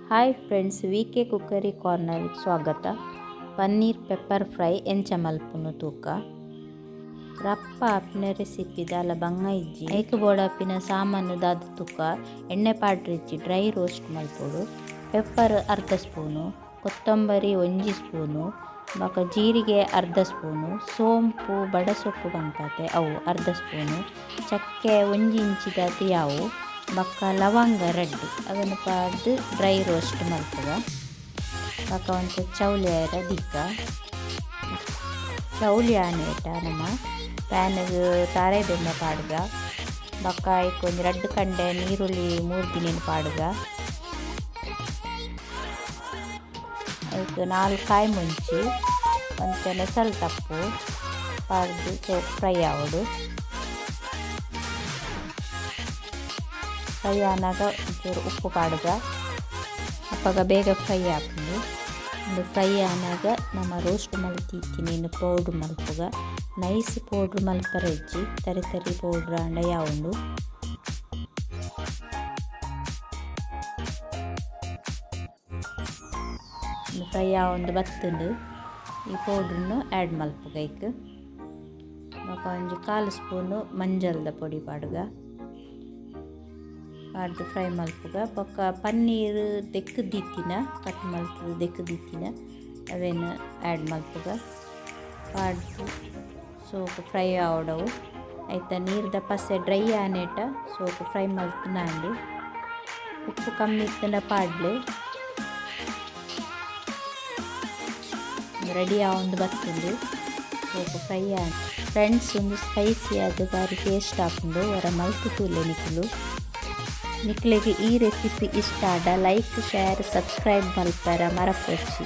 Hi friends, VK. Cookery ಕಾರ್ನರ್ಗೆ ಸ್ವಾಗತ. Paneer pepper fry ಎಂಚ ಮಲ್ಪುನು ತೂಕ ರಪ್ಪ ಆಪಿನ ರೆಸಿಪಿ ದಾಲ ಬಂಗ ಇಜ್ಜಿ ಐಕ್ ಬೋಡಾಪಿನ ಸಾಮಾನು ದಾದ ತುಕ ಎಣ್ಣೆ ಪಾಡ್ರಿಚ್ಚಿ ಡ್ರೈ ರೋಸ್ಟ್ ಮಲ್ಪೊಡು. ಪೆಪ್ಪರ್ ಅರ್ಧ ಸ್ಪೂನು, ಕೊತ್ತಂಬರಿ 1 ಸ್ಪೂನು, ಬಕ ಜೀರಿಗೆ ಅರ್ಧ ಸ್ಪೂನು, ಸೋಂಪು ಬಡಸೊಪ್ಪು ಬಂಪತೆ ಅವು ಅರ್ಧ ಸ್ಪೂನು, ಚಕ್ಕೆ 1 ಇಂಚಿದಾದ ಯಾವು ಬಕ್ಕ ಲವಂಗ ರಡ್ಡು ಅದನ್ನು ಪಾಡ್ದು ಡ್ರೈ ರೋಸ್ಟ್ ಮಲ್ಪುಗ. ಬಕ್ಕ ಒಂಚ ಚೌಲಿ ಆಯ್ರ ದಿಕ್ಕ ಚೌಲಿ ಆನೇಟ ನಮ್ಮ ಪ್ಯಾನ್ಗೆ ತಾರೆ ಬೆಣ್ಣೆ ಪಾಡ್ಗ. ಬಕ್ಕ ಒಂದು 2 ಕಂಡೆ ನೀರುಳ್ಳಿ 3 ದಿನ ಪಾಡ್ಗ. ಅದಕ್ಕೆ 4 ಕಾಯಿ ಮುಂಚಿ ಒಂಚ ನೆಸಲ್ ತಪ್ಪು ಪಾಡ್ದು ಫ್ರೈ ಆವಡು. ಫ್ರೈ ಆನಾಗ ಒಂಚೂರು ಉಪ್ಪು ಪಾಡ್ಗ ಅಪ್ಪಾಗ ಬೇಗ ಫ್ರೈ ಹಾಕೊಂಡು ಒಂದು ಫ್ರೈ ಆನಾಗ ನಮ್ಮ ರೋಸ್ಟ್ ಮಲ್ತಿತ್ತಿನೇನು ಪೌಡ್ರ್ ಮಲ್ಪುಗ. ನೈಸ್ ಪೌಡ್ರ್ ಮಲ್ಪರೆಜ್ಜಿ ತರಿ ಪೌಡ್ರ್ ಅಂಡ ಯಾವುದು ಫ್ರೈ ಆವೊಂದು ಬತ್ತುಂಡು ಈ ಪೌಡ್ರನ್ನು ಆ್ಯಡ್ ಮಲ್ಪುಗ. ಐಕ್ ಒಂಜಿ 1/4 ಸ್ಪೂನು ಮಂಜಲ್ದ ಪೊಡಿ ಪಾಡ್ಗ ಪಾಡ್ದು ಫ್ರೈ ಮಲ್ಪುಗ. ಬೊಕ್ಕ ಪನ್ನೀರ್ ದೆಕ್ಕದಿತ್ತಿನ ಕಟ್ ಮಲ್ಪುದು ದೆಕ್ಕದಿತ್ತಿನ ಅವೇನು ಆ್ಯಡ್ ಮಲ್ಪುಗ ಪಾಡ್ದು ಸೋಕು ಫ್ರೈ ಆವಡವು. ಆಯ್ತಾ ನೀರ್ದ ಪಸೆ ಡ್ರೈ ಆನೇಟ ಸೋಕು ಫ್ರೈ ಮಲ್ಪುನಾಂಡು ಉಪ್ಪು ಕಮ್ಮಿ ಇತ್ತನ ಪಾಡ್ಲೆ ರೆಡಿ ಆವೊಂದು ಬತ್ತುಂಡು ಸೋಕು ಫ್ರೈ ಆನ್. ಫ್ರೆಂಡ್ಸ್, ಒಂದು ಸ್ಪೈಸಿ ಅದು ಬಾರಿ ಟೇಸ್ಟ್ ಹಾಕೊಂಡು ಹೊರ ಮಲ್ತು ತೂಲೆ ನಿಕ್ಲೆಗೆ ಈ ರೆಸಿಪಿ ಇಷ್ಟ ಆದ ಲೈಕ್ ಶೇರ್ ಸಬ್ಸ್ಕ್ರೈಬ್ ಮಲ್ಪರ ಮರಪೊಚ್ಚಿ.